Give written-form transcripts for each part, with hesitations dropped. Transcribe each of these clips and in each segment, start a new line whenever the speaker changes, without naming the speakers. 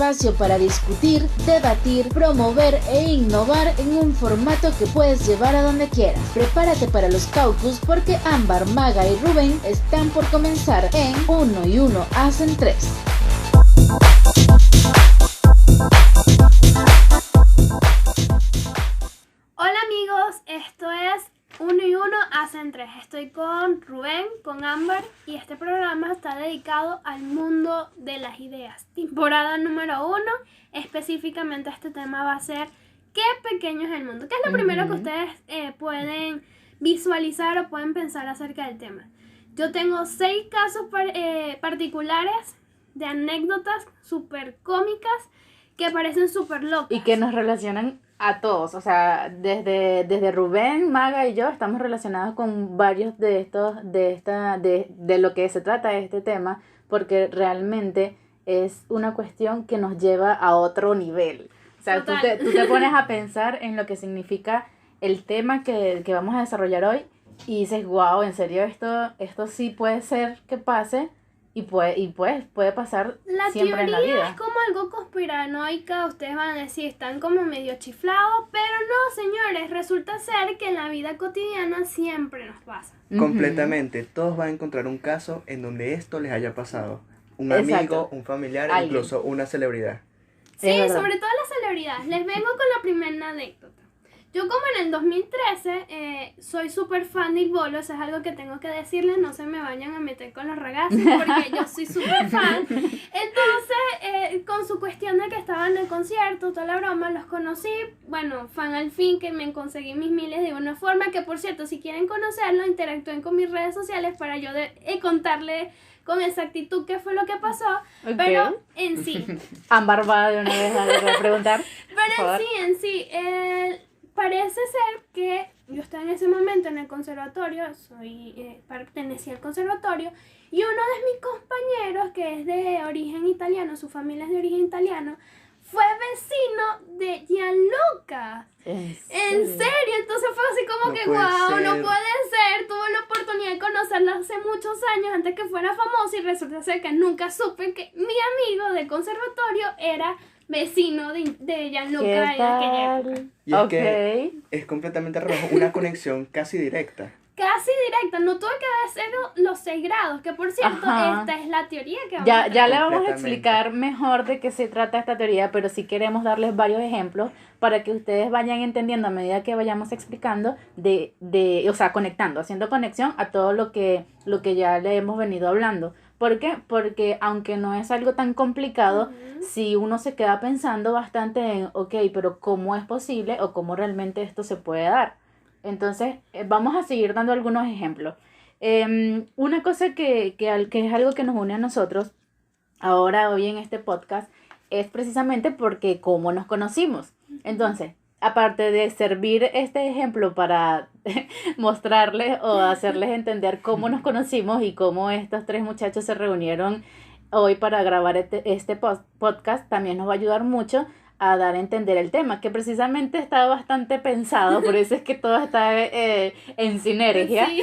espacio para discutir, debatir, promover e innovar en un formato que puedes llevar a donde quieras. Prepárate para los caucus porque Ámbar, Maga y Rubén están por comenzar en 1 y 1 hacen 3.
Hola amigos, esto es 1 y 1 hacen 3. Estoy con Rubén, con Ámbar y este programa está dedicado al mundo de las ideas. Temporada número 1, específicamente este tema va a ser ¿qué pequeño es el mundo? ¿Qué es lo primero que ustedes pueden visualizar o pueden pensar acerca del tema? Yo tengo 6 casos particulares de anécdotas súper cómicas que parecen súper locas.
Y que nos relacionan a todos, o sea, desde Rubén, Maga y yo estamos relacionados con varios de estos, de lo que se trata este tema, porque realmente es una cuestión que nos lleva a otro nivel. O sea, tú te pones a pensar en lo que significa el tema que vamos a desarrollar hoy y dices, wow, en serio, esto sí puede ser que pase. Y puede pasar siempre en la vida.
La teoría es como algo conspiranoica, ustedes van a decir, están como medio chiflados, pero no, señores, resulta ser que en la vida cotidiana siempre nos pasa.
Completamente, todos van a encontrar un caso en donde esto les haya pasado. Un amigo, un familiar,
alguien.
Incluso una celebridad.
Sí, sobre todo las celebridades. Les vengo con la primera anécdota. Yo como en el 2013 soy súper fan del bolo, eso es algo que tengo que decirles, no se me vayan a meter con los ragazzi porque yo soy súper fan. Entonces, con su cuestión de que estaban en el concierto, toda la broma, los conocí, bueno, fan al fin, que me conseguí mis miles de una forma, que por cierto, si quieren conocerlo, interactúen con mis redes sociales para yo contarles con exactitud qué fue lo que pasó, okay. Pero en sí.
Ámbar va de una vez a preguntar.
Pero en sí, parece ser que yo estaba en ese momento en el conservatorio, pertenecía al conservatorio, y uno de mis compañeros, que es de origen italiano, su familia es de origen italiano, fue vecino de Gianluca. ¿En serio? Entonces fue así como que, wow, no puede ser. Tuve la oportunidad de conocerlo hace muchos años antes que fuera famoso y resulta ser que nunca supe que mi amigo del conservatorio era vecino de Gianluca en aquella época.
Y es que es completamente raro, una conexión casi directa.
Casi directa, no tuve que hacer los 6 grados, que por cierto, esta es la teoría que vamos a
ya le vamos a explicar mejor de qué se trata esta teoría, pero sí queremos darles varios ejemplos para que ustedes vayan entendiendo a medida que vayamos explicando, o sea, conectando, haciendo conexión a todo lo que ya le hemos venido hablando. ¿Por qué? Porque aunque no es algo tan complicado, si uno se queda pensando bastante en, pero ¿cómo es posible o cómo realmente esto se puede dar? Entonces, vamos a seguir dando algunos ejemplos. Una cosa que es algo que nos une a nosotros, hoy en este podcast, es precisamente porque cómo nos conocimos. Entonces, aparte de servir este ejemplo para mostrarles o hacerles entender cómo nos conocimos y cómo estos 3 muchachos se reunieron hoy para grabar este podcast, también nos va a ayudar mucho a dar a entender el tema, que precisamente está bastante pensado, por eso es que todo está en sinergia. Sí.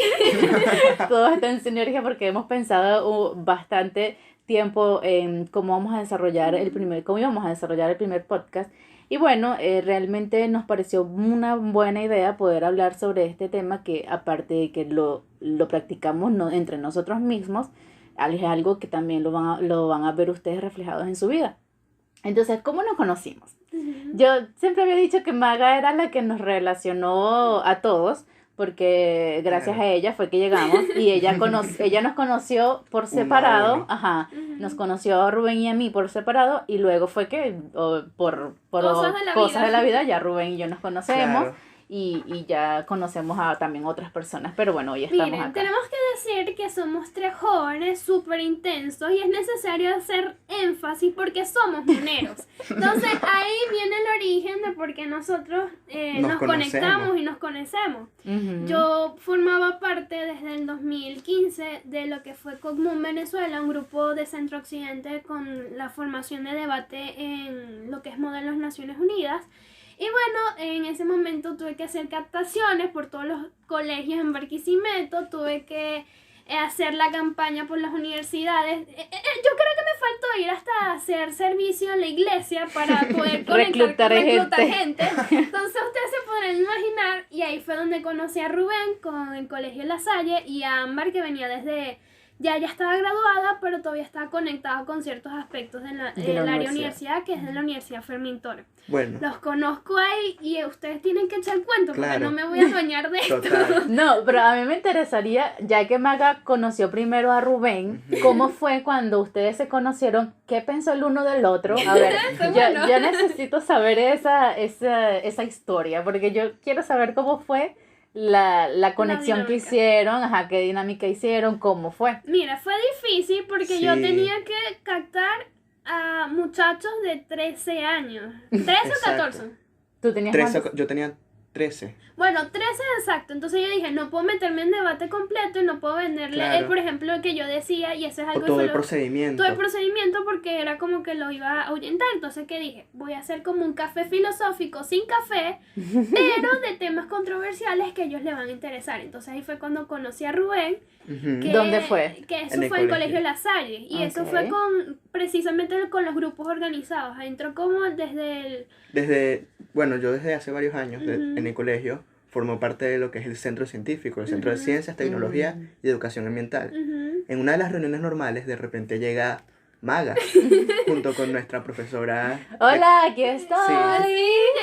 Todo está en sinergia porque hemos pensado bastante tiempo en cómo íbamos a desarrollar el primer podcast. Y bueno, realmente nos pareció una buena idea poder hablar sobre este tema que aparte de que lo practicamos entre nosotros mismos, es algo que también lo van a ver ustedes reflejados en su vida. Entonces, ¿cómo nos conocimos? Yo siempre había dicho que Maga era la que nos relacionó a todos, porque gracias a ella fue que llegamos y ella nos conoció por separado, nos conoció a Rubén y a mí por separado y luego fue que por cosas de la vida ya Rubén y yo nos conocemos. Claro. Y ya conocemos a también otras personas, pero bueno, hoy estamos acá.
Tenemos que decir que somos 3 jóvenes súper intensos y es necesario hacer énfasis porque somos moneros. Entonces ahí viene el origen de por qué nosotros nos conectamos y nos conocemos. Yo formaba parte desde el 2015 de lo que fue Cogmún Venezuela, un grupo de Centro Occidente con la formación de debate en lo que es Modelos Naciones Unidas. Y bueno, en ese momento tuve que hacer captaciones por todos los colegios en Barquisimeto, tuve que hacer la campaña por las universidades. Yo creo que me faltó ir hasta hacer servicio en la iglesia para poder reclutar gente. Entonces ustedes se podrán imaginar, y ahí fue donde conocí a Rubén con el Colegio La Salle y a Ámbar, que venía desde... Ya estaba graduada, pero todavía estaba conectado con ciertos aspectos del área universidad, que es de la Universidad Fermín Torres.
Bueno.
Los conozco ahí y ustedes tienen que echar cuento,
Claro.
porque no me voy a soñar de esto.
Total.
No, pero a mí me interesaría, ya que Maga conoció primero a Rubén, ¿cómo fue cuando ustedes se conocieron? ¿Qué pensó el uno del otro? A ver, yo necesito saber esa historia, porque yo quiero saber cómo fue la conexión que hicieron, qué dinámica hicieron, cómo fue.
Mira, fue difícil porque
Sí.
yo tenía que captar a muchachos de 13 años. 13 o 14.
¿Tú tenías
13,
cuántos?
yo tenía 13.
Bueno, 13 exacto. Entonces yo dije, no puedo meterme en debate completo y no puedo venderle,
Claro.
por ejemplo, lo que yo decía, y eso es
O
algo
todo
que
el procedimiento.
todo el procedimiento, porque era como que lo iba a ahuyentar. Entonces, ¿qué dije? Voy a hacer como un café filosófico sin café, pero de temas controversiales que a ellos les van a interesar. Entonces ahí fue cuando conocí a Rubén.
Ujú.
Que,
¿Dónde fue?
Que eso
En el
fue en el
colegio.
Colegio La Salle. Y eso
Ok.
fue precisamente con los grupos organizados. Entró como desde el...
Bueno, yo desde hace varios años
Ujú.
en el colegio formo parte de lo que es el centro científico, el centro de ciencias, tecnología y educación ambiental.
Ujú.
En una de las reuniones normales, de repente llega Maga, junto con nuestra profesora.
Hola, aquí estoy.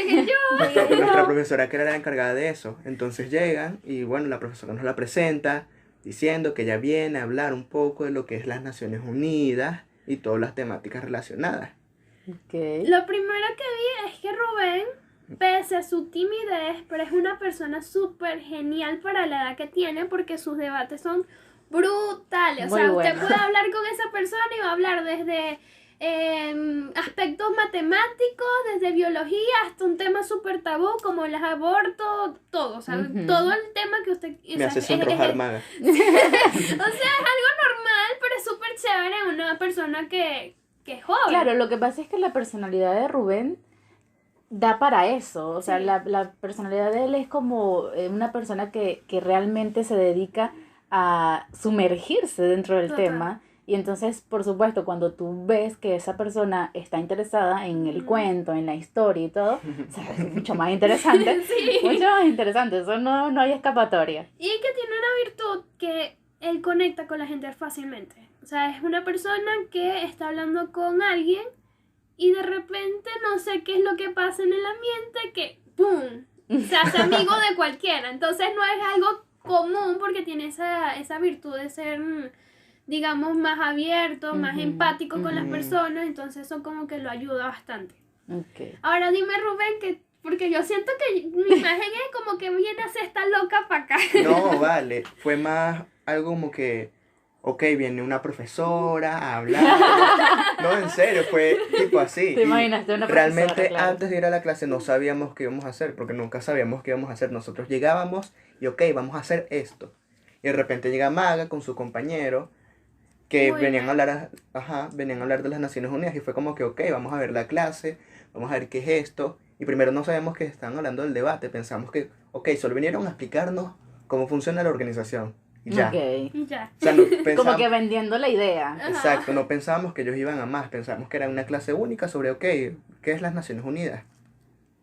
Llegué yo.
Nuestra profesora que era la encargada de eso. Entonces llegan y bueno, la profesora nos la presenta diciendo que ella viene a hablar un poco de lo que es las Naciones Unidas y todas las temáticas relacionadas.
Ok.
Lo primero que vi es que Rubén, pese a su timidez, pero es una persona súper genial para la edad que tiene, porque sus debates son brutales. O
Muy
sea,
bueno.
usted puede hablar con esa persona y va a hablar desde aspectos matemáticos, desde biología, hasta un tema súper tabú como el aborto, todo. O sea,
Ujú.
todo el tema que usted... o
Me
sea,
hace sonrojar Maga.
o sea, es algo normal, pero es súper chévere en una persona que es joven.
Claro, lo que pasa es que la personalidad de Rubén da para eso. O sea,
Sí.
la personalidad de él es como una persona que realmente se dedica a sumergirse dentro del
Total.
tema. Y entonces, por supuesto, cuando tú ves que esa persona está interesada en el
Ujú.
cuento, en la historia y todo, o sea, es mucho más interesante.
Sí.
Mucho más interesante. Eso no hay escapatoria.
Y que tiene una virtud que él conecta con la gente fácilmente. O sea, es una persona que está hablando con alguien y de repente no sé qué es lo que pasa en el ambiente que ¡pum! Se hace amigo de cualquiera. Entonces no es algo común porque tiene esa virtud de ser, digamos, más abierto, más
Ujú,
empático con las
ujú.
personas. Entonces eso como que lo ayuda bastante.
Okay.
Ahora dime, Rubén, porque yo siento que mi imagen es como que viene a ser esta loca para acá.
No, vale, fue más algo como que, ok, viene una profesora a hablar. No, en serio, fue tipo así.
¿Te
Y
imaginaste una
realmente
profesora, claro?
antes de ir a la clase no sabíamos qué íbamos a hacer, porque nunca sabíamos qué íbamos a hacer. Nosotros llegábamos y ok, vamos a hacer esto. Y de repente llega Maga con su compañero, que
Muy
venían a
bien.
hablar, venían a hablar de las Naciones Unidas y fue como que ok, vamos a ver la clase, vamos a ver qué es esto. Y primero no sabíamos que estaban hablando del debate, pensamos que, ok, solo vinieron a explicarnos cómo funciona la organización. Y ya.
Ok.
Y ya.
O sea, no
Como
pensábamos,
que vendiendo la idea.
exacto, no pensábamos que ellos iban a más, pensábamos que era una clase única sobre, ok, ¿qué es las Naciones Unidas?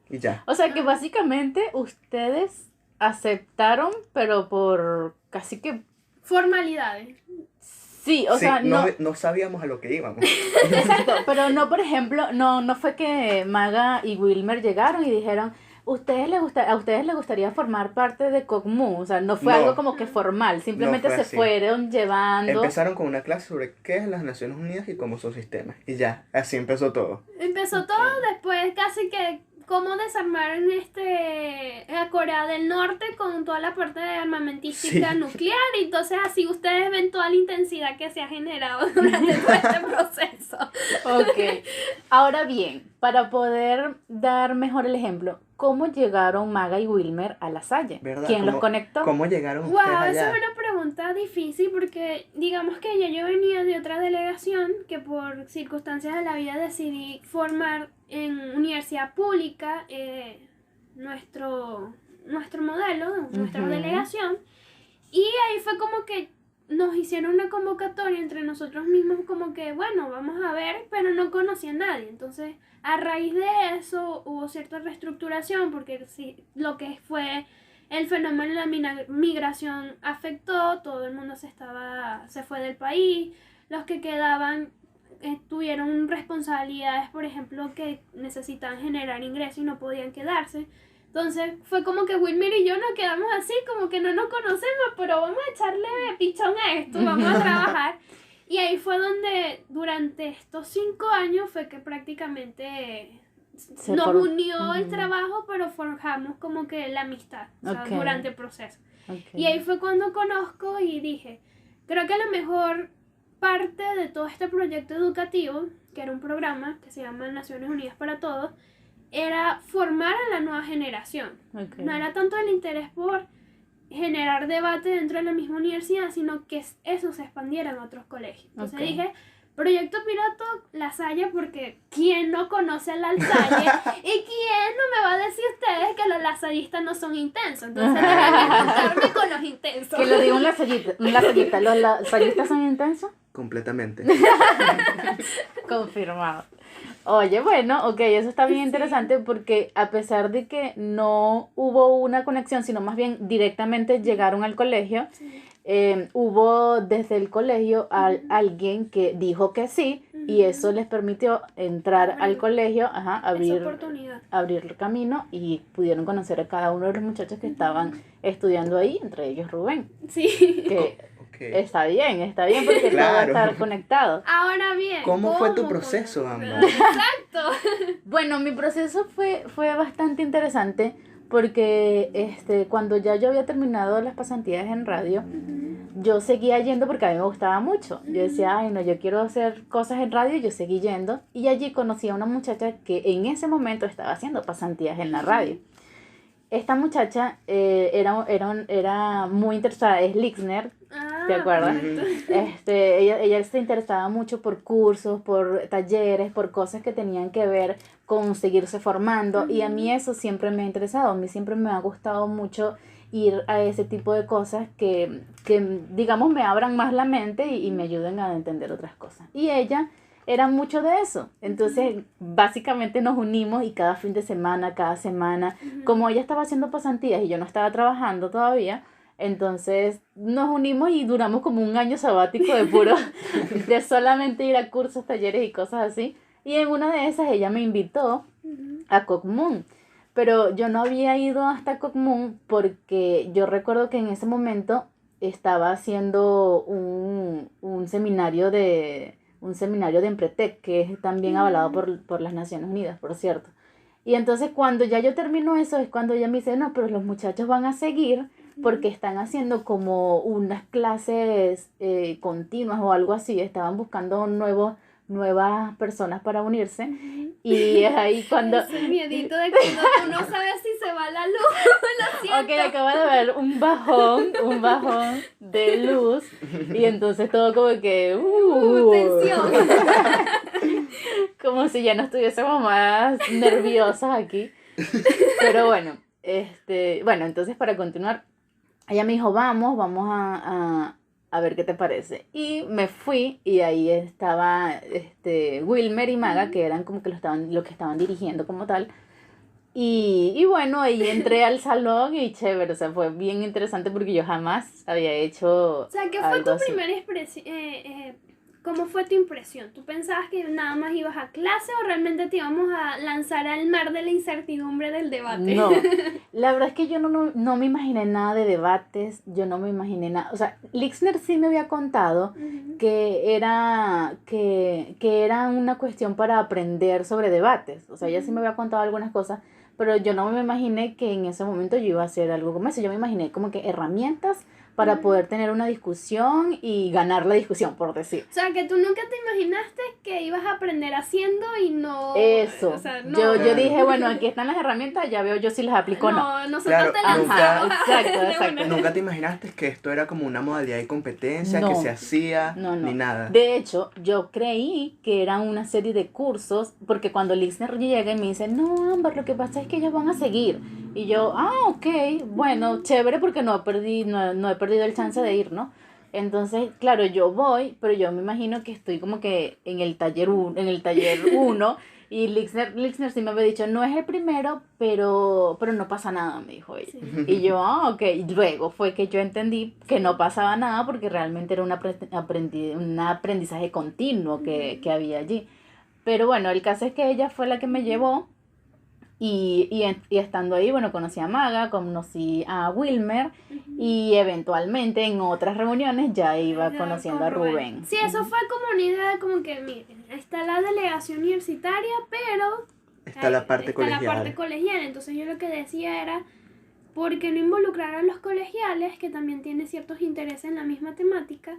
Y ya.
O sea que básicamente ustedes aceptaron, pero por casi que...
Formalidades.
Sí, o
Sí,
sea, no...
no sabíamos a lo que íbamos.
Exacto, pero no, por ejemplo, no fue que Maga y Wilmer llegaron y dijeron, a ustedes les gustaría formar parte de Cogmu, o sea, no fue
No.
algo como que formal, simplemente
No fue
se
así.
fueron llevando.
Empezaron con una clase sobre qué es las Naciones Unidas y cómo son sistemas. Y ya, así empezó todo.
Empezó todo, después casi que cómo desarmaron a Corea del Norte con toda la parte de armamentística
Sí.
nuclear, y entonces así ustedes ven toda la intensidad que se ha generado durante todo este proceso.
Ok, ahora bien, para poder dar mejor el ejemplo, ¿cómo llegaron Maga y Wilmer a La Salle?
¿Verdad?
¿Quién los
¿Cómo-
conectó?
¿Cómo llegaron ustedes
Wow, esa
allá?
es una pregunta difícil porque digamos que ya yo venía de otra delegación que por circunstancias de la vida decidí formar en universidad pública nuestro modelo, nuestra
Ujú.
delegación, y ahí fue como que nos hicieron una convocatoria entre nosotros mismos como que, bueno, vamos a ver, pero no conocía a nadie. Entonces, a raíz de eso hubo cierta reestructuración porque sí, lo que fue el fenómeno de la migración afectó, todo el mundo se fue del país, los que quedaban tuvieron responsabilidades, por ejemplo, que necesitaban generar ingresos y no podían quedarse. Entonces fue como que Wilmer y yo nos quedamos así, como que no nos conocemos, pero vamos a echarle pichón a esto, vamos a trabajar. Y ahí fue donde durante estos 5 años fue que prácticamente nos unió el trabajo, pero forjamos como que la amistad, o sea, durante el proceso. Y ahí fue cuando conozco y dije, creo que la mejor parte de todo este proyecto educativo, que era un programa que se llama Naciones Unidas para Todos, era formar a la nueva generación. No era tanto el interés por generar debate dentro de la misma universidad, sino que eso se expandiera en otros colegios. Entonces dije, proyecto piloto La Salle, porque ¿quién no conoce a La Salle? ¿Y quién no me va a decir ustedes que los lasallistas no son intensos? Entonces déjenme juntarme con los intensos.
Que lo diga un lasallista. ¿Los lasallistas son intensos?
Completamente.
Confirmado. Oye, bueno, ok, eso está bien interesante porque a pesar de que no hubo una conexión, sino más bien directamente llegaron al colegio, hubo desde el colegio alguien que dijo que sí y eso les permitió entrar al colegio, abrir el camino y pudieron conocer a cada uno de los muchachos que estaban estudiando ahí, entre ellos Rubén.
Sí.
Que está bien porque todo va a estar conectado.
Ahora bien,
¿Cómo fue tu proceso, Ámbar?
Exacto.
Bueno, mi proceso fue bastante interesante porque cuando ya yo había terminado las pasantías en radio, yo seguía yendo porque a mí me gustaba mucho. Yo decía, ay no, yo quiero hacer cosas en radio y yo seguí yendo. Y allí conocí a una muchacha que en ese momento estaba haciendo pasantías en la radio. Esta muchacha era muy interesada, es Lixner, ¿te acuerdas? Ella se interesaba mucho por cursos, por talleres, por cosas que tenían que ver con seguirse formando y a mí eso siempre me ha interesado, a mí siempre me ha gustado mucho ir a ese tipo de cosas que digamos me abran más la mente y me ayuden a entender otras cosas. Y ella era mucho de eso, entonces básicamente nos unimos y cada fin de semana, cada semana, como ella estaba haciendo pasantías y yo no estaba trabajando todavía, entonces nos unimos y duramos como un año sabático de solamente ir a cursos, talleres y cosas así. Y en una de esas ella me invitó a Cocmoon, pero yo no había ido hasta Cocmoon porque yo recuerdo que en ese momento estaba haciendo un seminario de Empretec, que es también avalado por las Naciones Unidas, por cierto. Y entonces cuando ya yo termino eso es cuando ella me dice, no, pero los muchachos van a seguir porque están haciendo como unas clases continuas o algo así, estaban buscando nuevas personas para unirse y es ahí cuando...
Ese miedito de cuando tú no sabes si se va la luz, lo siento.
Ok, acabo de ver un bajón de luz y entonces todo como que...
tensión.
Como si ya no estuviésemos más nerviosas aquí. Pero bueno, entonces para continuar, ella me dijo, vamos a ver qué te parece. Y me fui y ahí estaba Wilmer y Maga, que eran como que lo que estaban dirigiendo como tal. Y bueno, ahí entré al salón y chévere, o sea, fue bien interesante porque yo jamás había hecho.
O sea, ¿qué fue tu primera expresión? ¿Cómo fue tu impresión? ¿Tú pensabas que nada más ibas a clase o realmente te íbamos a lanzar al mar de la incertidumbre del debate?
No, la verdad es que yo no me imaginé nada de debates, yo no me imaginé nada. O sea, Lixner sí me había contado que era una cuestión para aprender sobre debates. O sea, ella sí me había contado algunas cosas, pero yo no me imaginé que en ese momento yo iba a hacer algo como eso. Yo me imaginé como que herramientas para poder tener una discusión y ganar la discusión, por decir.
O sea, que tú nunca te imaginaste que ibas a aprender haciendo y no...
Eso.
O sea, no.
Yo dije, bueno, aquí están las herramientas, ya veo yo si las aplico o no.
No, nosotros te
lanzamos.
Exacto.
¿Nunca te imaginaste que esto era como una modalidad de competencia que se hacía? Ni nada.
De hecho, yo creí que eran una serie de cursos, porque cuando Lixner llega y me dice, no, Ámbar, lo que pasa es que ellos van a seguir. Y yo, ok, bueno, chévere porque no he perdido el chance de ir, ¿no? Entonces, claro, yo voy, pero yo me imagino que estoy como que en el taller 1 y Lixner sí me había dicho, no es el primero, pero no pasa nada, me dijo ella.
Sí.
Y yo, ok, y luego fue que yo entendí que no pasaba nada porque realmente era un aprendizaje continuo que había allí. Pero bueno, el caso es que ella fue la que me llevó y estando ahí, bueno, conocí a Maga, conocí a Wilmer y eventualmente en otras reuniones ya iba
Ya,
conociendo
con
a Rubén.
Sí, eso fue como una idea como que, miren, está la delegación universitaria, pero
Está la parte
está la
colegial.
parte colegial. Entonces yo lo que decía era, ¿por qué no involucrar a los colegiales que también tienen ciertos intereses en la misma temática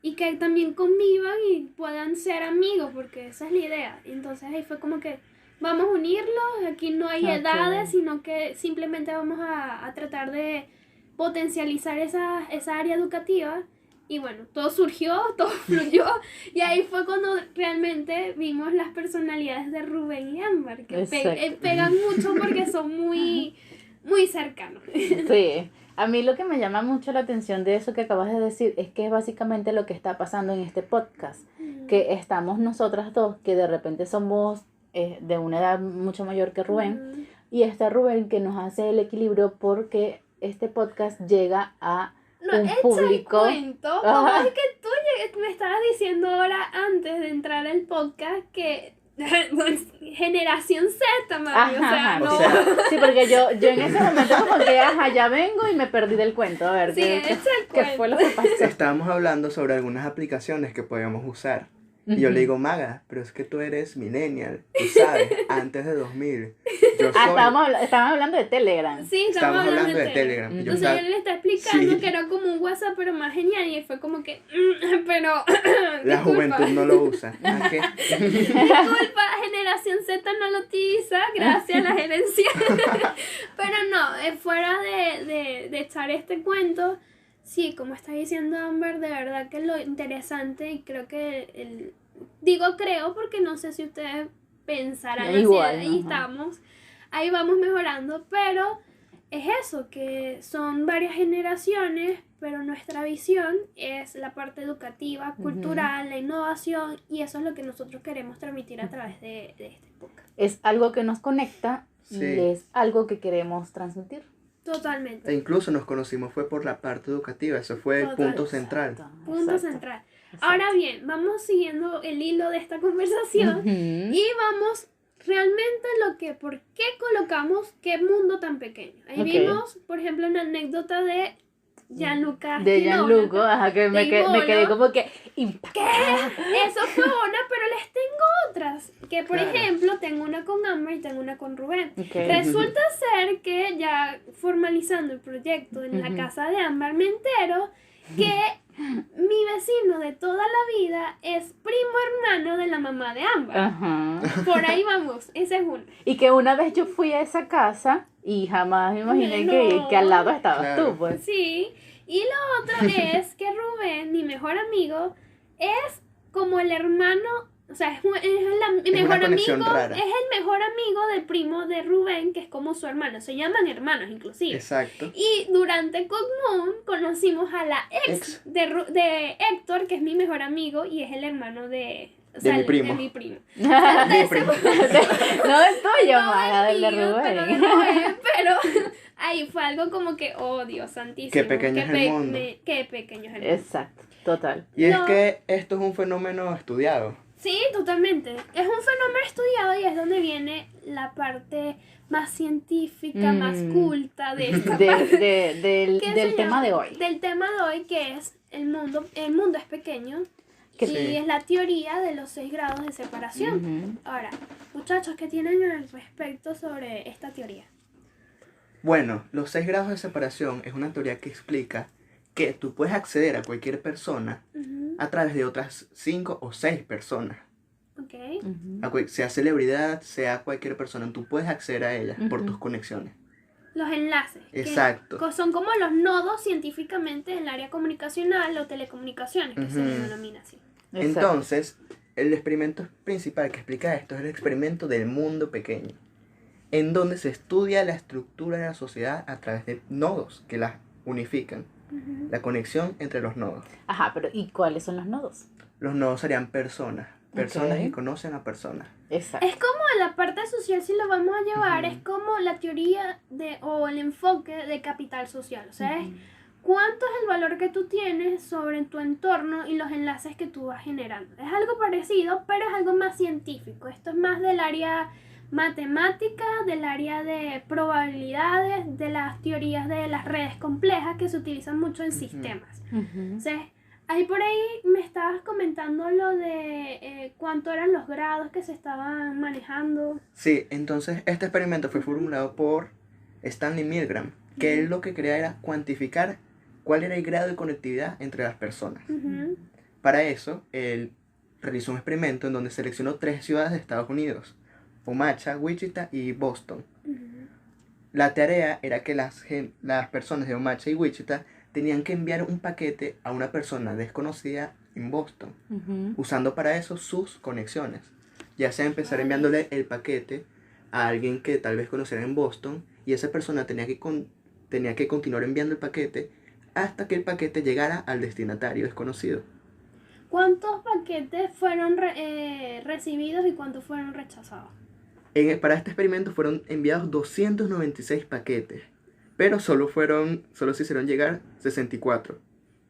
y que también convivan y puedan ser amigos? Porque esa es la idea. Entonces ahí fue como que vamos a unirlos, aquí no hay
Ok.
edades, sino que simplemente vamos a tratar de potencializar esa área educativa. Y bueno, todo surgió, todo fluyó, y ahí fue cuando realmente vimos las personalidades de Rubén y Ámbar, que
Exacto.
pegan mucho porque son muy, muy cercanos.
Sí, a mí lo que me llama mucho la atención de eso que acabas de decir es que es básicamente lo que está pasando en este podcast, que estamos nosotras dos, que de repente somos de una edad mucho mayor que Rubén, y está Rubén que nos hace el equilibrio porque este podcast llega a
No,
un
echa el
público.
cuento. ¿Cómo
Ajá.
es que tú me estabas diciendo ahora antes de entrar al podcast que generación Z, mami? O sea,
Ajá,
no.
o sea,
sí, porque yo en ese momento como que, ya vengo y me perdí del cuento, a ver,
Sí,
¿qué,
echa el
qué fue lo que pasó?
Estábamos hablando sobre algunas aplicaciones que podíamos usar. Y yo le digo, Maga, pero es que tú eres millennial, tú sabes, antes de 2000. Yo soy...
Estábamos hablando de Telegram.
Sí,
Estamos
estamos
hablando de Telegram.
Ujú.
Y yo
Entonces
estaba-
él le está explicando
Sí.
que era como un WhatsApp, pero más genial. Y él fue como que, pero.
La
disculpa,
juventud no lo usa. ¿A qué?
Disculpa, generación Z no lo utiliza, gracias a la gerencia. Pero no, fuera de echar este cuento, sí, como está diciendo Amber, de verdad que lo interesante, y creo que digo creo porque no sé si ustedes pensarán así,
Igual,
ahí
ajá.
estamos, ahí vamos mejorando, pero es eso, que son varias generaciones, pero nuestra visión es la parte educativa, cultural, la innovación, y eso es lo que nosotros queremos transmitir a través de este podcast.
Es algo que nos conecta y
Sí.
es algo que queremos transmitir.
Totalmente.
E incluso nos conocimos fue por la parte educativa, eso fue el
Total.
punto central.
Exacto,
Punto
exacto,
central.
exacto.
Ahora bien, vamos siguiendo el hilo de esta conversación
Ujú.
y vamos realmente por qué colocamos qué mundo tan pequeño. Ahí
Ok.
vimos, por ejemplo, una anécdota de Gianluca
De
Astinona.
Gianluco, ajá, que me
Ivolo.
quedé como que impactada.
Eso fue una, pero les tengo otras. Que por
Claro.
ejemplo, tengo una con Amber y tengo una con Rubén.
Ok.
Resulta ser que ya formalizando el proyecto en la
Ujú.
casa de Amber, me entero que mi vecino de toda la vida es primo hermano de la mamá de Amber.
Ajá.
Por ahí vamos, ese es uno.
Y que una vez yo fui a esa casa y jamás me imaginé
No.
que al lado estabas
Claro.
tú, pues.
Sí, y lo otro es que Rubén, mi mejor amigo, es como el hermano, o sea, es mi
Es una
mejor
conexión
amigo,
rara.
es el mejor amigo del primo de Rubén, que es como su hermano, se llaman hermanos inclusive.
Exacto.
Y durante Cogmoon conocimos a la ex de Héctor, que es mi mejor amigo y es el hermano de
mi primo.
De mi primo.
Mi primo.
No es tuyo,
No
Maga,
es
del de
mío, pero de
Rubén.
Rubén, pero ahí fue algo como que, oh Dios santísimo.
Qué pequeño es el mundo.
Qué pequeño es el mundo.
Exacto, total.
Y es
No.
que esto es un fenómeno estudiado.
Sí, totalmente. Es un fenómeno estudiado y es donde viene la parte más científica, más culta de esta parte.
Del
¿Qué se
del tema
llama?
de hoy.
Del tema de hoy, que es el mundo es pequeño.
Que
Y
sí.
es la teoría de los 6 grados de separación.
Ujú.
Ahora, muchachos, ¿qué tienen al respecto sobre esta teoría?
Bueno, los 6 grados de separación es una teoría que explica que tú puedes acceder a cualquier persona
Ujú,
a través de otras 5 o 6 personas.
ok.
Ujú.
Sea celebridad, sea cualquier persona, tú puedes acceder a ella por
Ujú.
tus conexiones.
Los enlaces. que
Exacto.
son como los nodos científicamente en el área comunicacional o telecomunicaciones, que se
Ujú.
le denomina así.
Exacto.
Entonces, el experimento principal que explica esto es el experimento del mundo pequeño, en donde se estudia la estructura de la sociedad a través de nodos que las unifican.
Ujú.
la conexión entre los nodos.
Ajá, pero ¿y cuáles son los nodos?
Los nodos serían personas
Ok.
que conocen a personas.
Exacto.
Es como la parte social, si lo vamos a llevar,
Ujú.
es como la teoría o el enfoque de capital social. O sea, es cuánto es el valor que tú tienes sobre tu entorno y los enlaces que tú vas generando. Es algo parecido, pero es algo más científico. Esto es más del área matemática, del área de probabilidades, de las teorías de las redes complejas que se utilizan mucho en
Ujú.
sistemas.
Ujú.
Entonces, ahí por ahí me estabas comentando lo de cuánto eran los grados que se estaban manejando.
Sí, entonces este experimento fue formulado por Stanley Milgram, que él lo que quería era cuantificar cuál era el grado de conectividad entre las personas.
Ujú.
Para eso, él realizó un experimento en donde seleccionó 3 ciudades de Estados Unidos, Omaha, Wichita y Boston.
Ujú.
La tarea era que las personas de Omaha y Wichita tenían que enviar un paquete a una persona desconocida en Boston,
Ujú.
usando para eso sus conexiones. Ya sea empezar
Vale.
enviándole el paquete a alguien que tal vez conociera en Boston, y esa persona tenía que continuar enviando el paquete hasta que el paquete llegara al destinatario desconocido.
¿Cuántos paquetes fueron recibidos y cuántos fueron rechazados?
Para este experimento fueron enviados 296 paquetes, pero solo se hicieron llegar 64.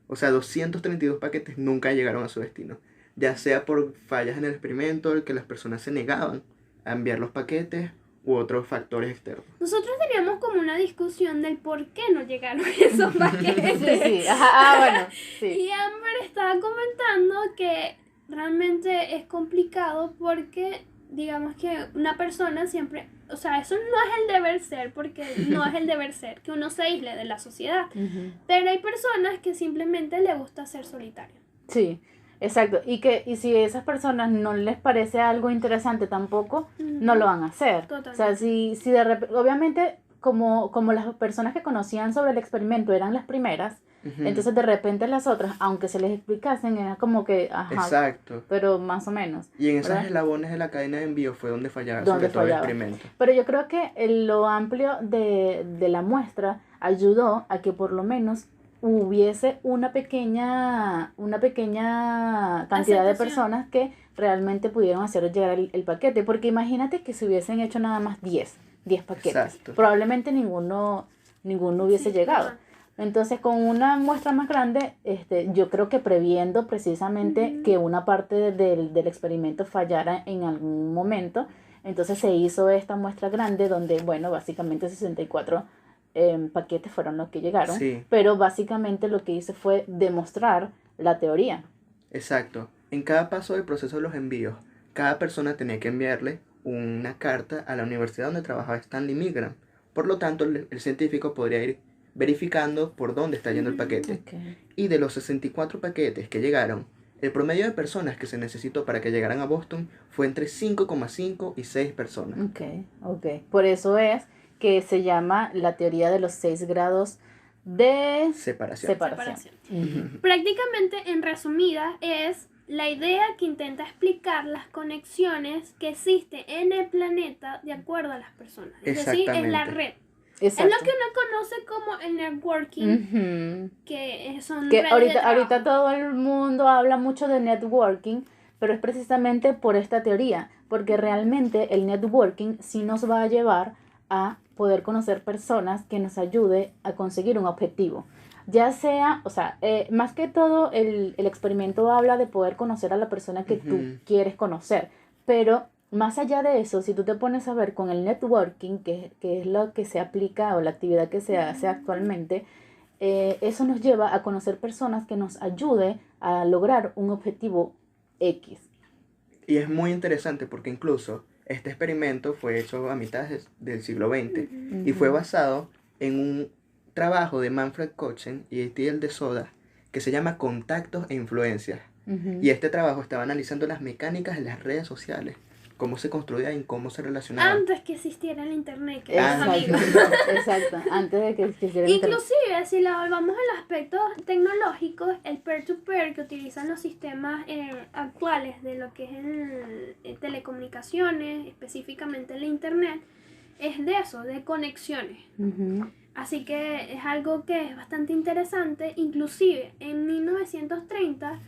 O sea, 232 paquetes nunca llegaron a su destino. Ya sea por fallas en el experimento, que las personas se negaban a enviar los paquetes, u otros factores externos.
Nosotros teníamos como una discusión del por qué no llegaron esos paquetes.
Sí, sí. Ajá, bueno, sí.
Y Amber estaba comentando que realmente es complicado porque digamos que una persona siempre, o sea, eso no es el deber ser, porque no es el deber ser que uno se aísle de la sociedad,
Ujú.
pero hay personas que simplemente le gusta ser solitario.
Sí, exacto. Y si a esas personas no les parece algo interesante tampoco, no lo van a hacer.
Totalmente.
O sea, si de repente, obviamente, como las personas que conocían sobre el experimento eran las primeras,
Ujú.
entonces de repente las otras, aunque se les explicasen, era como que, ajá,
Exacto.
pero más o menos.
Y en esos
¿verdad?
eslabones de la cadena de envío fue donde fallaba
Donde
sobre todo
fallaba.
el experimento.
Pero yo creo que lo amplio de la muestra ayudó a que por lo menos hubiese una pequeña cantidad de
Aceptación.
personas que realmente pudieron hacer llegar el paquete. Porque imagínate que se hubiesen hecho nada más 10 paquetes.
Exacto.
Probablemente ninguno hubiese
Sí,
llegado.
no.
Entonces, con una muestra más grande, yo creo que previendo precisamente
Ujú.
que una parte del experimento fallara en algún momento, entonces se hizo esta muestra grande donde, bueno, básicamente 64 paquetes fueron los que llegaron,
Sí.
pero básicamente lo que hice fue demostrar la teoría.
Exacto. En cada paso del proceso de los envíos, cada persona tenía que enviarle una carta a la universidad donde trabajaba Stanley Milgram. Por lo tanto, el científico podría ir verificando por dónde está yendo el paquete.
Okay.
Y de los 64 paquetes que llegaron, el promedio de personas que se necesitó para que llegaran a Boston fue entre 5,5 y 6 personas.
Ok. Por eso es que se llama la teoría de los 6 grados de
Separación.
Separación.
Ujú.
Prácticamente, en resumida, es la idea que intenta explicar las conexiones que existen en el planeta de acuerdo a las personas. Es decir, es la
Exactamente.
red.
Exacto.
Es lo que uno conoce como el networking,
Ujú.
que son
Que
redes de
ahorita
trabajo.
todo el mundo habla mucho de networking, pero es precisamente por esta teoría, porque realmente el networking sí nos va a llevar a poder conocer personas que nos ayude a conseguir un objetivo. Ya sea, o sea, más que todo el experimento habla de poder conocer a la persona que tú
Ujú.
quieres conocer, pero más allá de eso, si tú te pones a ver con el networking, que es lo que se aplica o la actividad que se hace actualmente, eso nos lleva a conocer personas que nos ayude a lograr un objetivo X.
Y es muy interesante porque incluso este experimento fue hecho a mitad del siglo XX y fue basado en un trabajo de Manfred Kochen y Etienne de Soda que se llama Contactos e Influencias.
Ujú.
Y este trabajo estaba analizando las mecánicas de las redes sociales, cómo se construían y cómo se relacionaban.
Antes que existiera el internet, que los
Exacto.
amigos.
Exacto, antes de que existiera el internet.
Inclusive, si la volvamos al aspecto tecnológico, el peer-to-peer que utilizan los sistemas actuales de lo que es telecomunicaciones, específicamente el internet, es de eso, de conexiones.
Ujú.
Así que es algo que es bastante interesante. Inclusive en 1930,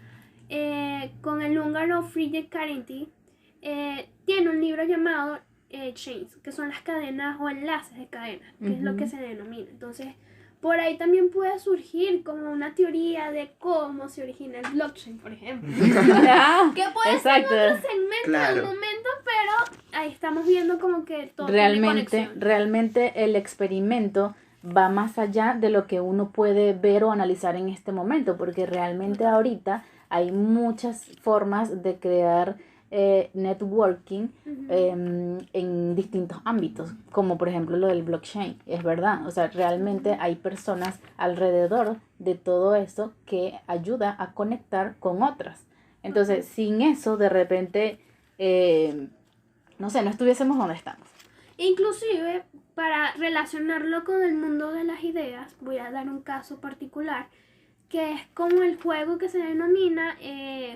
con el húngaro Friedrich Karinti, tiene un libro llamado Chains, que son las cadenas o enlaces de cadenas, que es lo que se denomina. Entonces, por ahí también puede surgir como una teoría de cómo se origina el blockchain, por ejemplo. Que puede ser otro segmento en algún momento, pero ahí estamos viendo como que todo tiene conexión.
Realmente el experimento va más allá de lo que uno puede ver o analizar en este momento, porque realmente ahorita hay muchas formas de crear networking en distintos ámbitos, como por ejemplo lo del blockchain, es verdad, o sea, realmente hay personas alrededor de todo eso que ayuda a conectar con otras. Entonces, sin eso, de repente, no sé, no estuviésemos donde estamos.
Inclusive, para relacionarlo con el mundo de las ideas, voy a dar un caso particular, que es como el juego que se denomina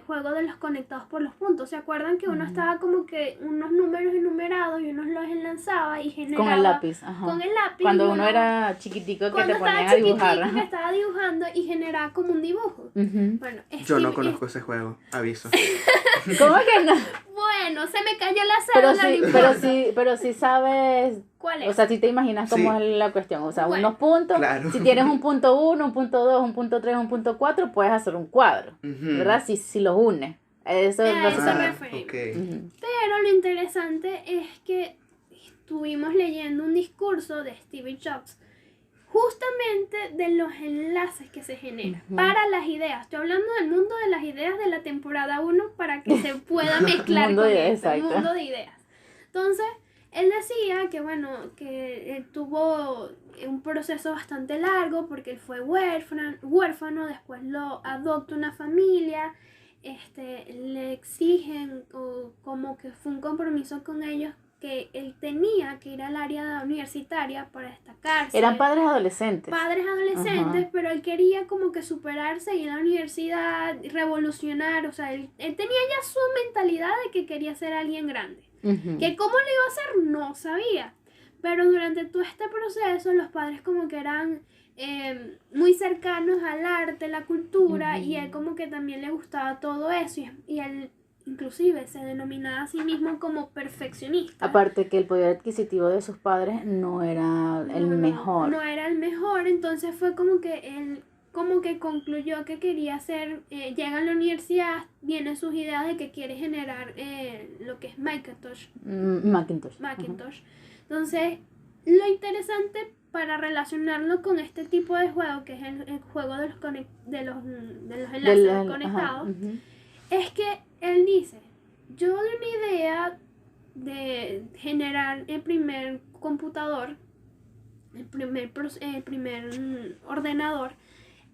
juego de los conectados por los puntos. ¿Se acuerdan que uno estaba como que unos números enumerados y uno los enlazaba y generaba...
Con el lápiz, ajá.
Con el lápiz.
Cuando uno era chiquitico que te ponían a dibujar.
Que estaba dibujando y generaba como un dibujo. Bueno,
yo no conozco ese juego, aviso.
¿Cómo que no?
Bueno, se me cayó la cédula.
Pero sí sabes...
¿Cuál es?
O sea, si te imaginas cómo es la cuestión. O sea,
bueno,
unos puntos.
Claro.
Si tienes un punto 1, un punto 2, un punto 3, un punto 4, puedes hacer un cuadro. ¿Verdad? Si los unes. Eso es
básicamente.
Okay.
Pero lo interesante es que estuvimos leyendo un discurso de Steve Jobs justamente de los enlaces que se generan para las ideas. Estoy hablando del mundo de las ideas de la temporada 1 para que se pueda mezclar con el mundo de ideas. Entonces, él decía que bueno, que él tuvo un proceso bastante largo porque él fue huérfano, después lo adopta una familia, le exigen o como que fue un compromiso con ellos que él tenía que ir al área universitaria para destacarse.
Eran padres adolescentes.
Ajá. Pero él quería como que superarse, ir a la universidad, revolucionar, o sea, él tenía ya su mentalidad de que quería ser alguien grande. Que cómo lo iba a hacer no sabía, pero durante todo este proceso los padres como que eran muy cercanos al arte, la cultura, y él como que también le gustaba todo eso, y él inclusive se denominaba a sí mismo como perfeccionista.
Aparte que el poder adquisitivo de sus padres no era el mejor.
No era el mejor, entonces fue como que él como que concluyó que quería hacer, llega a la universidad, vienen sus ideas de que quiere generar lo que es Macintosh. Entonces, lo interesante para relacionarlo con este tipo de juego, que es el juego de los enlaces conectados, es que él dice, yo de una idea de generar el primer computador, el primer ordenador,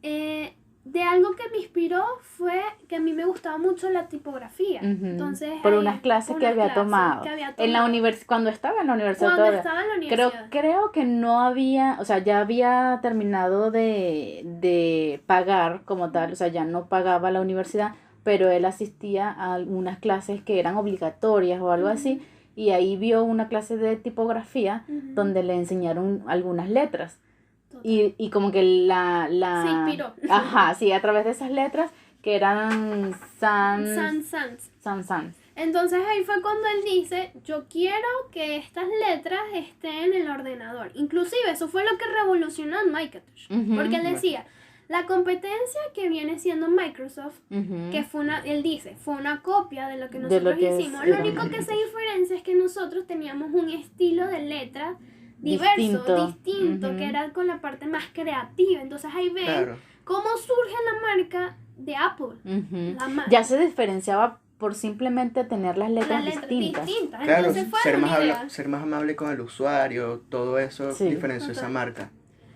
de algo que me inspiró fue que a mí me gustaba mucho la tipografía. Entonces,
por unas clases que había tomado. En la cuando estaba en la universidad. Creo que no había, o sea, ya había terminado de pagar como tal, o sea, ya no pagaba la universidad, pero él asistía a algunas clases que eran obligatorias o algo así, y ahí vio una clase de tipografía donde le enseñaron algunas letras. Y como que
se inspiró.
Ajá, sí, a través de esas letras que eran sans.
Entonces ahí fue cuando él dice, yo quiero que estas letras estén en el ordenador. Inclusive eso fue lo que revolucionó en Macintosh. Porque él decía, la competencia que viene siendo Microsoft, que él dice, fue una copia de lo que nosotros hicimos. Lo único que se diferencia es que nosotros teníamos un estilo de letra distinto, que era con la parte más creativa. Entonces ahí ven cómo surge la marca de Apple.
Ya se diferenciaba por simplemente tener las letras distintas.
Claro, ser más amable con el usuario, todo eso diferenció esa marca.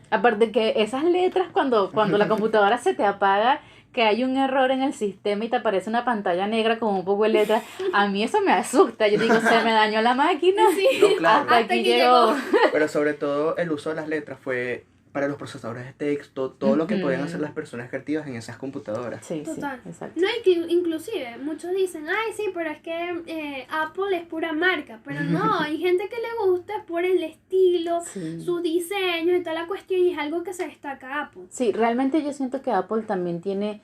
Aparte que esas letras, cuando la computadora se te apaga, que hay un error en el sistema y te aparece una pantalla negra con un poco de letras, a mí eso me asusta. Yo digo, se me dañó la máquina.
No, claro.
Hasta aquí llegó.
Pero sobre todo el uso de las letras fue para los procesadores de texto, todo lo que
Ujú.
pueden hacer las personas creativas en esas computadoras.
Sí,
Total.
sí, exacto.
No, inclusive, muchos dicen, ay, sí, pero es que Apple es pura marca. Pero no, hay gente que le gusta es por el estilo,
Sí.
sus diseños y toda la cuestión, y es algo que se destaca a Apple.
Sí, realmente yo siento que Apple también tiene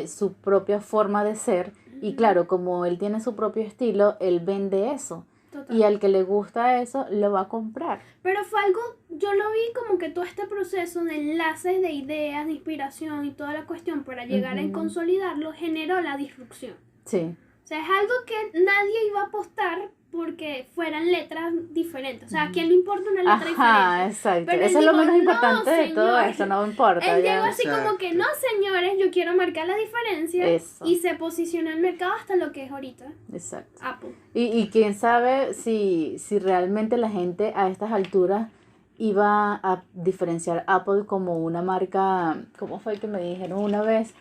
su propia forma de ser y claro, como él tiene su propio estilo, él vende eso
Total.
y al que le gusta eso lo va a comprar.
Pero fue algo, yo lo vi como que todo este proceso de enlaces de ideas, de inspiración y toda la cuestión para llegar a
Ujú.
consolidarlo generó la disrupción.
Sí,
O sea, es algo que nadie iba a apostar porque fueran letras diferentes. O sea, ¿a quién le importa una letra
ajá,
diferente?
exacto.
Pero
Eso
él
es lo
dijo,
menos
"No,
importante de todo
señor".
eso, no importa.
Él
ya.
llegó así como que, no, señores, yo quiero marcar la diferencia.
Eso.
Y se posicionó el mercado hasta lo que es ahorita
Exacto.
Apple.
Y quién sabe si realmente la gente a estas alturas iba a diferenciar Apple como una marca, ¿cómo fue que me dijeron una vez?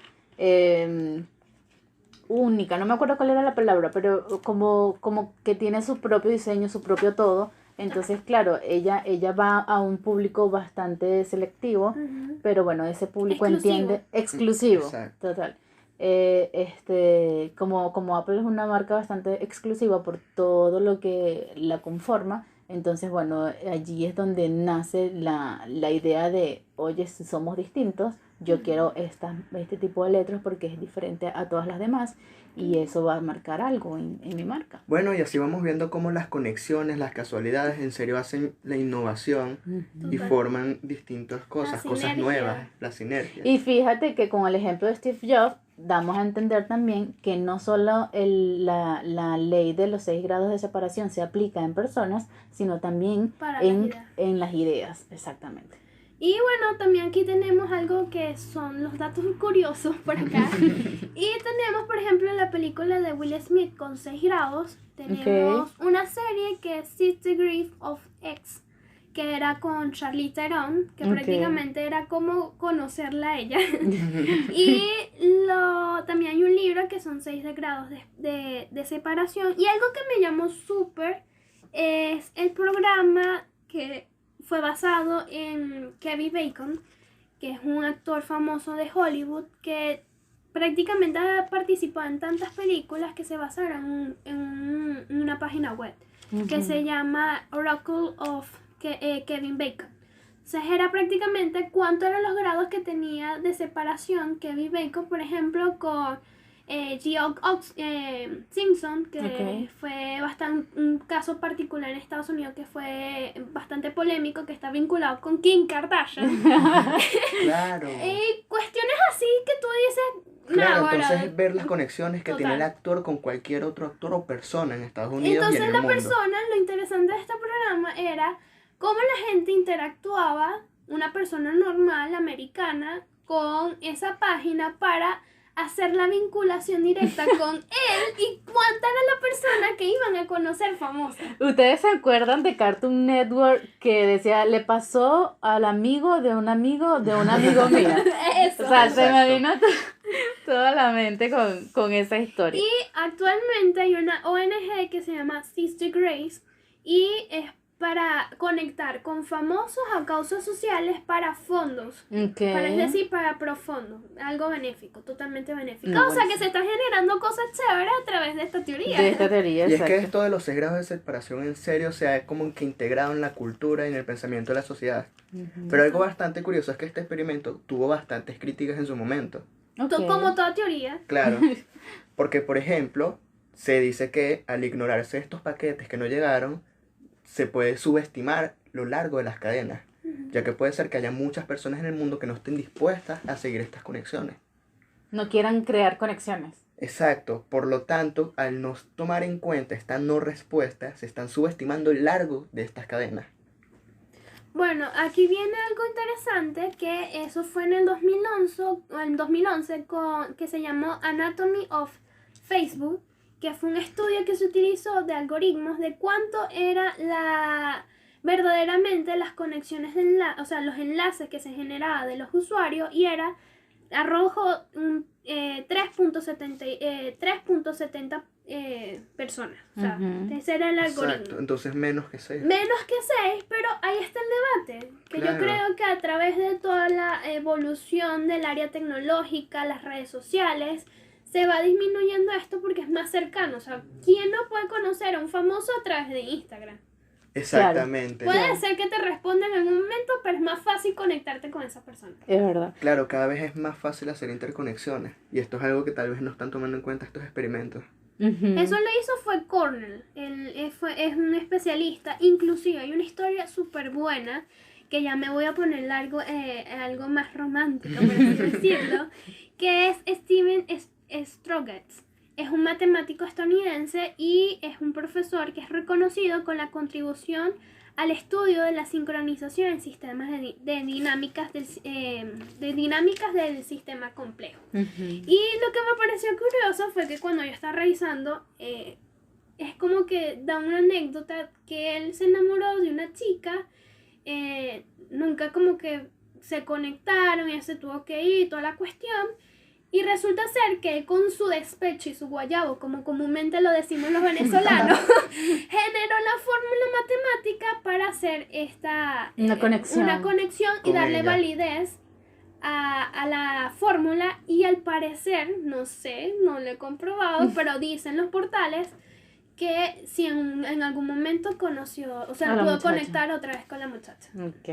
Única, no me acuerdo cuál era la palabra, pero como que tiene su propio diseño, su propio todo. Entonces, claro, ella va a un público bastante selectivo, pero bueno, ese público
Exclusivo.
entiende, exclusivo,
Exacto.
total. Como Apple es una marca bastante exclusiva por todo lo que la conforma, entonces bueno, allí es donde nace la idea de, oye, si somos distintos, yo quiero este tipo de letras porque es diferente a todas las demás y eso va a marcar algo en mi marca.
Bueno, y así vamos viendo cómo las conexiones, las casualidades, en serio hacen la innovación y
Total.
forman distintas cosas, cosas
sinergia.
nuevas, la sinergia.
Y fíjate que con el ejemplo de Steve Jobs damos a entender también que no solo la ley de los 6 grados de separación se aplica en personas, sino también
Para las ideas.
en las ideas, exactamente.
Y bueno, también aquí tenemos algo que son los datos curiosos por acá. Y tenemos, por ejemplo, la película de Will Smith con 6 grados. Tenemos una serie que es 6 Degrees of X, que era con Charlize Theron, que
Ok.
prácticamente era como conocerla a ella. Y también hay un libro que son 6 grados de separación. Y algo que me llamó súper es el programa que fue basado en Kevin Bacon, que es un actor famoso de Hollywood que prácticamente ha participado en tantas películas que se basaron en una página web que se llama Oracle of Kevin Bacon. O sea, era prácticamente cuánto eran los grados que tenía de separación Kevin Bacon, por ejemplo, con Simpson, que
Ok.
fue un caso particular en Estados Unidos que fue bastante polémico, que está vinculado con Kim Kardashian.
Claro.
Y cuestiones así que tú dices,
Claro,
"Nah,
entonces
ahora".
ver las conexiones que tiene el
Total.
actor con cualquier otro actor o persona en Estados Unidos y en
Entonces
el
la
mundo.
persona, lo interesante de este programa era cómo la gente interactuaba, una persona normal, americana, con esa página para hacer la vinculación directa con él y cuánta era la persona que iban a conocer famosa.
¿Ustedes se acuerdan de Cartoon Network que decía, le pasó al amigo de un amigo de un amigo mío?
Eso.
O sea, se me
Exacto.
vino toda la mente con esa historia.
Y actualmente hay una ONG que se llama Sister Grace y es para conectar con famosos a causas sociales para fondos.
Ok.
Es decir, para profundo, algo benéfico, totalmente benéfico.
No,
o sea
bueno,
que se están generando cosas chéveres a través de esta teoría.
De esta teoría,
Y es que
exacto.
esto de los 6 grados de separación en serio se ha como que integrado en la cultura y en el pensamiento de la sociedad.
Ujú.
Pero algo bastante curioso es que este experimento tuvo bastantes críticas en su momento.
Ok.
Como toda teoría.
Claro, porque por ejemplo, se dice que al ignorarse estos paquetes que no llegaron, se puede subestimar lo largo de las cadenas, ya que puede ser que haya muchas personas en el mundo que no estén dispuestas a seguir estas conexiones.
No quieran crear conexiones.
Exacto, por lo tanto, al no tomar en cuenta esta no respuesta, se están subestimando el largo de estas cadenas.
Bueno, aquí viene algo interesante, que eso fue en el 2011 que se llamó Anatomy of Facebook, que fue un estudio que se utilizó de algoritmos de cuánto era verdaderamente las conexiones o sea, los enlaces que se generaban de los usuarios, y era arrojó 3.70 personas. O sea, ese era el algoritmo.
Exacto, entonces menos que 6.
Menos que 6, pero ahí está el debate. Que
Claro.
yo creo que a través de toda la evolución del área tecnológica, las redes sociales, se va disminuyendo esto porque es más cercano. O sea, ¿quién no puede conocer a un famoso a través de Instagram?
Exactamente.
Puede ser que te responda en algún momento, pero es más fácil conectarte con esa persona.
Es verdad.
Claro, cada vez es más fácil hacer interconexiones. Y esto es algo que tal vez no están tomando en cuenta estos experimentos.
Eso lo hizo fue Cornell, es un especialista, inclusive hay una historia súper buena, que ya me voy a poner algo más romántico, por así decirlo, que es Steven Strogatz. Es un matemático estadounidense y es un profesor que es reconocido con la contribución al estudio de la sincronización en sistemas de dinámicas del sistema complejo. Y lo que me pareció curioso fue que cuando yo estaba revisando, es como que da una anécdota que él se enamoró de una chica, nunca como que se conectaron y él se tuvo que ir, toda la cuestión. Y resulta ser que con su despecho y su guayabo, como comúnmente lo decimos los venezolanos, generó la fórmula matemática para hacer
una conexión
y
con
darle
ella.
validez a la fórmula. Y al parecer, no sé, no lo he comprobado, pero dicen los portales que si en algún momento conoció, o sea,
A la
pudo
muchacha.
conectar otra vez con la muchacha.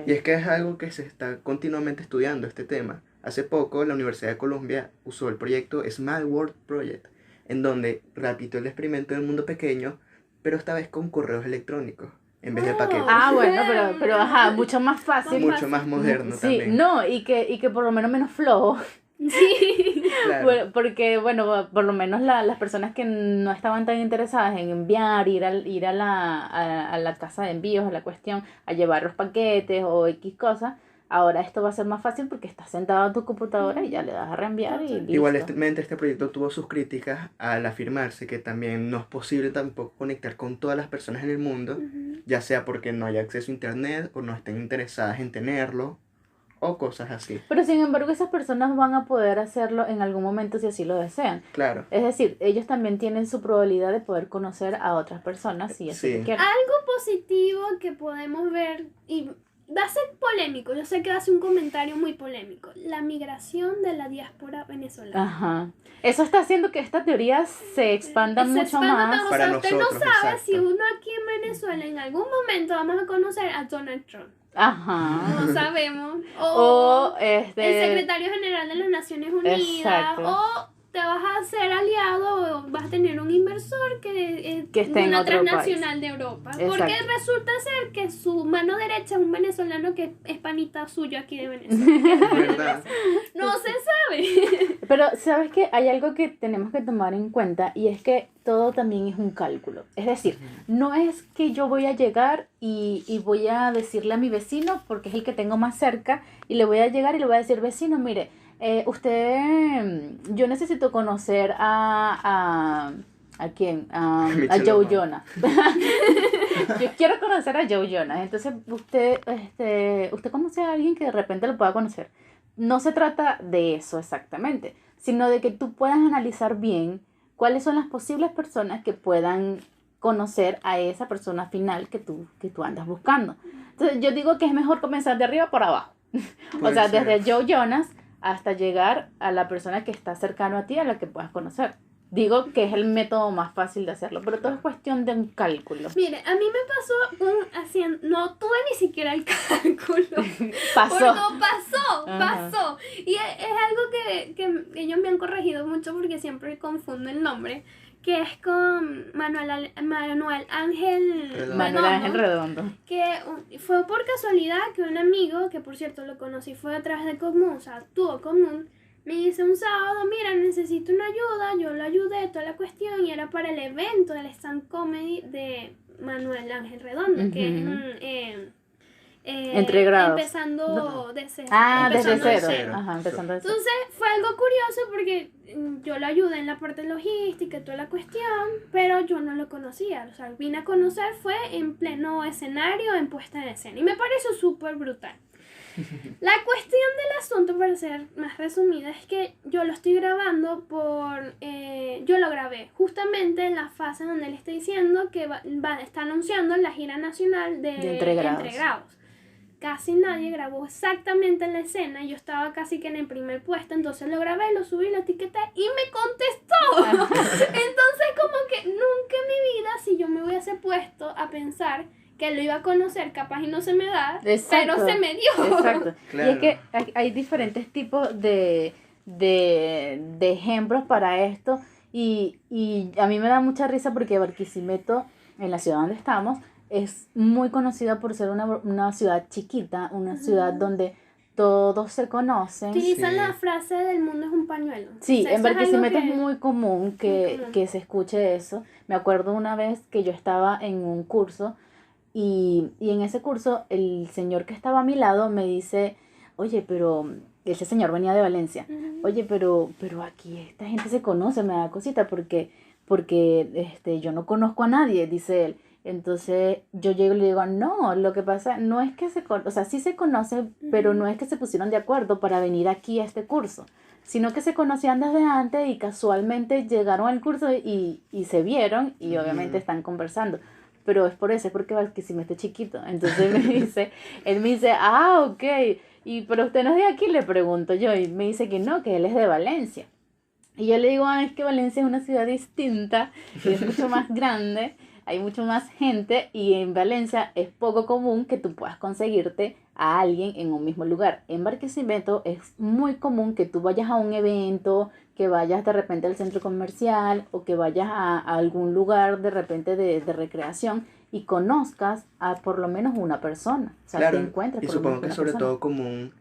Y es que es algo que se está continuamente estudiando este tema. Hace poco la Universidad de Columbia usó el proyecto Small World Project, en donde repitió el experimento del mundo pequeño, pero esta vez con correos electrónicos, en vez de paquetes.
Ah, bueno, pero ajá, mucho más fácil.
Mucho más moderno
Sí,
también.
no, y que por lo menos menos flojo.
Sí.
Claro.
Bueno, porque, bueno, por lo menos las personas que no estaban tan interesadas en enviar, ir a la casa de envíos, a la cuestión, a llevar los paquetes o X cosas, ahora esto va a ser más fácil porque estás sentado en tu computadora y ya le das a reenviar y listo.
Igualmente este proyecto tuvo sus críticas al afirmarse que también no es posible tampoco conectar con todas las personas en el mundo, ya sea porque no haya acceso a internet o no estén interesadas en tenerlo o cosas así.
Pero sin embargo esas personas van a poder hacerlo en algún momento si así lo desean.
Claro.
Es decir, ellos también tienen su probabilidad de poder conocer a otras personas si así
Sí.
lo quieren.
Algo positivo que podemos ver, y va a ser polémico, yo sé que va a ser un comentario muy polémico, la migración de la diáspora venezolana.
Ajá. Eso está haciendo que esta teoría se expanda
Se
mucho
expanda
más.
o
Para
sea, usted no
nosotros,
sabe
exacto.
si uno aquí en Venezuela en algún momento vamos a conocer a Donald Trump.
Ajá.
No sabemos.
O
el secretario general de las Naciones Unidas.
Exacto.
O te vas a hacer aliado o vas a tener un inversor que
esté
de
en
una
otro
transnacional de Europa.
Exacto.
Porque resulta ser que su mano derecha es un venezolano que es panita suyo aquí de Venezuela.
Es verdad.
No se sabe.
Pero, ¿sabes qué? Hay algo que tenemos que tomar en cuenta y es que todo también es un cálculo. Es decir, no es que yo voy a llegar y voy a decirle a mi vecino, porque es el que tengo más cerca, y le voy a llegar y le voy a decir, vecino, mire, yo necesito conocer ¿a quién? A
Michelle
Joe
Obama.
Jonas. Yo quiero conocer a Joe Jonas. Entonces, usted conoce a alguien que de repente lo pueda conocer. No se trata de eso exactamente, sino de que tú puedas analizar bien cuáles son las posibles personas que puedan conocer a esa persona final que tú andas buscando. Entonces, yo digo que es mejor comenzar de arriba por abajo. O
Puede
sea,
ser.
desde Joe Jonas hasta llegar a la persona que está cercano a ti, a la que puedas conocer. Digo que es el método más fácil de hacerlo, pero todo es cuestión de un cálculo.
Mire, a mí me pasó no tuve ni siquiera el cálculo.
Pasó.
Porque
Ajá.
pasó. Y es algo que ellos me han corregido mucho porque siempre confundo el nombre, que es con Manuel Ángel
Redondo.
Manuel Ángel Redondo.
que fue por casualidad que un amigo, que por cierto lo conocí fue a través de Común, o sea, tuvo Común, me dice un sábado, mira, necesito una ayuda, yo lo ayudé, toda la cuestión, y era para el evento del stand comedy de Manuel Ángel Redondo, que es
Entre grados.
empezando de cero.
Desde
empezando de
cero. Ajá, empezando de cero.
Entonces fue algo curioso porque yo lo ayudé en la parte logística y toda la cuestión, pero yo no lo conocía. O sea, vine a conocer fue en pleno escenario, en puesta en escena. Y me pareció súper brutal. La cuestión del asunto, para ser más resumida, es que yo lo estoy grabando yo lo grabé justamente en la fase donde él está diciendo que está anunciando la gira nacional de
Entre Grados.
Entre Grados. Casi nadie grabó exactamente la escena, yo estaba casi que en el primer puesto, entonces lo grabé, lo subí, lo etiqueté y me contestó. Entonces como que nunca en mi vida, si yo me hubiese puesto a pensar que lo iba a conocer, capaz y no se me da,
Exacto.
pero se me dio.
Exacto.
Claro.
Y es que hay diferentes tipos de ejemplos para esto y a mí me da mucha risa porque Barquisimeto, en la ciudad donde estamos, es muy conocida por ser una ciudad chiquita, una ciudad donde todos se conocen.
Utilizan
Sí.
la frase del mundo es un pañuelo.
Sí,
O sea,
en
eso es algo
Barquisimeto
que-
es muy común que se escuche eso. Me acuerdo una vez que yo estaba en un curso y en ese curso el señor que estaba a mi lado me dice, oye, pero ese señor venía de Valencia.
Ujú.
Oye, pero aquí esta gente se conoce, me da cosita porque yo no conozco a nadie, dice él. Entonces yo llego y le digo, no, lo que pasa no es que o sea, sí se conocen, pero no es que se pusieron de acuerdo para venir aquí a este curso, sino que se conocían desde antes y casualmente llegaron al curso y se vieron y obviamente están conversando. Pero es por eso, es porque Barquisimeto es chiquito. Entonces él me dice, ok, pero usted no es de aquí, le pregunto yo, y me dice que no, que él es de Valencia. Y yo le digo, es que Valencia es una ciudad distinta, es mucho más grande, hay mucho más gente y en Valencia es poco común que tú puedas conseguirte a alguien en un mismo lugar. En Barquisimeto es muy común que tú vayas a un evento, que vayas de repente al centro comercial o que vayas a algún lugar de repente de recreación y conozcas a por lo menos una persona. O sea,
Claro,
te encuentres
y
por lo
supongo
menos
que
una
sobre
persona.
todo común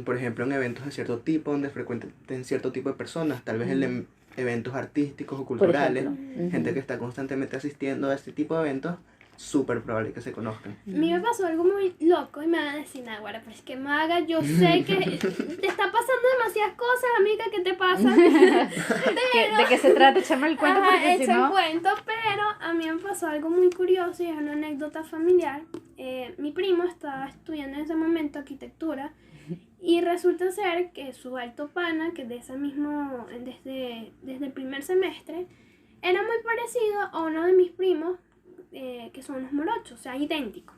por ejemplo, en eventos de cierto tipo, donde frecuenten cierto tipo de personas, tal vez en eventos artísticos o
Por
culturales,
ejemplo.
gente que está constantemente asistiendo a este tipo de eventos, súper probable que se conozcan.
A mí me pasó algo muy loco y me van a decir, Naguará, pero es que Maga, yo sé que te está pasando demasiadas cosas, amiga, ¿qué te pasa?
¿De qué se trata? Échame el cuento
Ajá,
porque si
echa
no...
el cuento, pero a mí me pasó algo muy curioso y es una anécdota familiar. Mi primo estaba estudiando en ese momento arquitectura y resulta ser que su alto pana, que de ese mismo, desde el primer semestre, era muy parecido a uno de mis primos, que son los morochos, o sea, idénticos.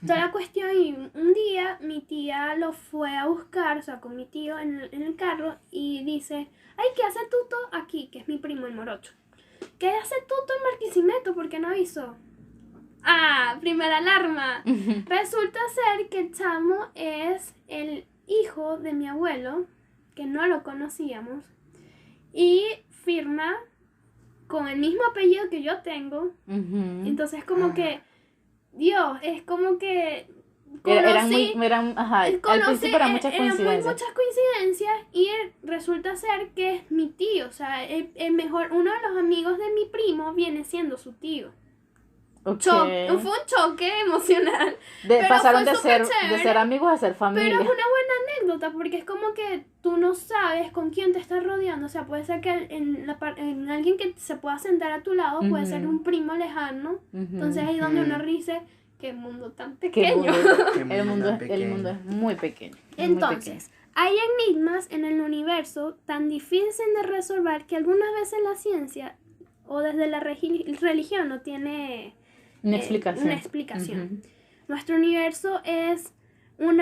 Toda la cuestión, y un día mi tía lo fue a buscar, o sea, con mi tío en el carro, y dice, ay, ¿qué hace Tuto aquí? Que es mi primo, el morocho. ¿Qué hace Tuto en Barquisimeto? ¿Por qué no avisó? Ah, primera alarma. Resulta ser que el chamo es el hijo de mi abuelo, que no lo conocíamos, y firma con el mismo apellido que yo tengo.
Ujú.
Entonces como que, Dios, es como que
Ajá, al principio eran muchas
eran muy
coincidencias.
muchas coincidencias y resulta ser que es mi tío, o sea, uno de los amigos de mi primo viene siendo su tío.
Ok.
Fue un choque emocional. pero
Pasaron
fue
de ser
súper chévere,
amigos a ser familia.
Pero es una buena anécdota porque es como que tú no sabes con quién te estás rodeando. O sea, puede ser que en alguien que se pueda sentar a tu lado puede ser un primo lejano. Entonces ahí donde uno dice, qué mundo tan
Qué
pequeño.
mundo-
Qué
el mundo
tan
es
pequeño.
muy pequeño. es muy
Entonces, hay enigmas en el universo tan difíciles de resolver que algunas veces la ciencia o desde la religión no tiene
Una explicación.
una explicación.
Ujú.
Nuestro universo es un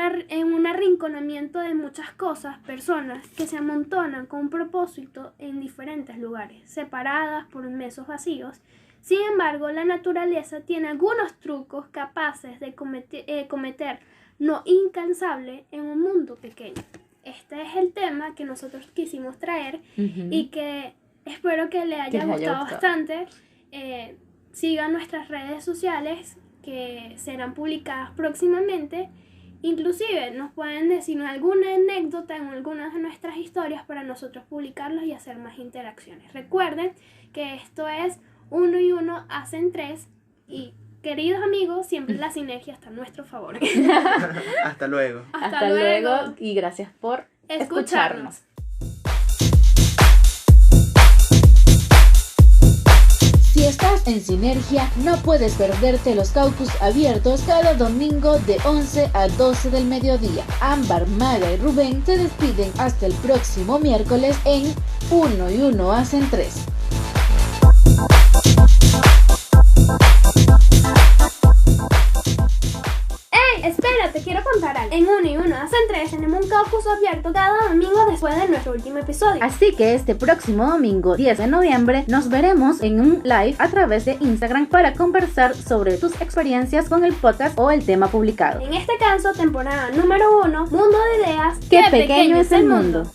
arrinconamiento de muchas cosas, personas que se amontonan con un propósito en diferentes lugares, separadas por inmensos vacíos. Sin embargo, la naturaleza tiene algunos trucos capaces de cometer lo incansable en un mundo pequeño. Este es el tema que nosotros quisimos traer
Ujú.
y que espero que le haya
les haya
gustado
gustado.
bastante. Sigan nuestras redes sociales que serán publicadas próximamente. Inclusive nos pueden decir alguna anécdota en algunas de nuestras historias para nosotros publicarlos y hacer más interacciones. Recuerden que esto es 1 y 1 hacen 3 y queridos amigos, siempre la sinergia está a nuestro favor.
Hasta luego.
Hasta luego.
Y gracias por
Escucharnos.
escucharnos.
Si estás En Sinergia no puedes perderte los caucus abiertos cada domingo de 11 a 12 del mediodía. Ámbar, Maga y Rubén se despiden hasta el próximo miércoles en 1 y 1 hacen 3.
Espera, te quiero contar algo. En 1 y 1 hacen 3 tenemos un caucus abierto cada domingo después de nuestro último episodio.
Así que este próximo domingo 10 de noviembre nos veremos en un live a través de Instagram para conversar sobre tus experiencias con el podcast o el tema publicado.
En este caso, temporada número 1, Mundo de Ideas.
¡Qué pequeño es el mundo!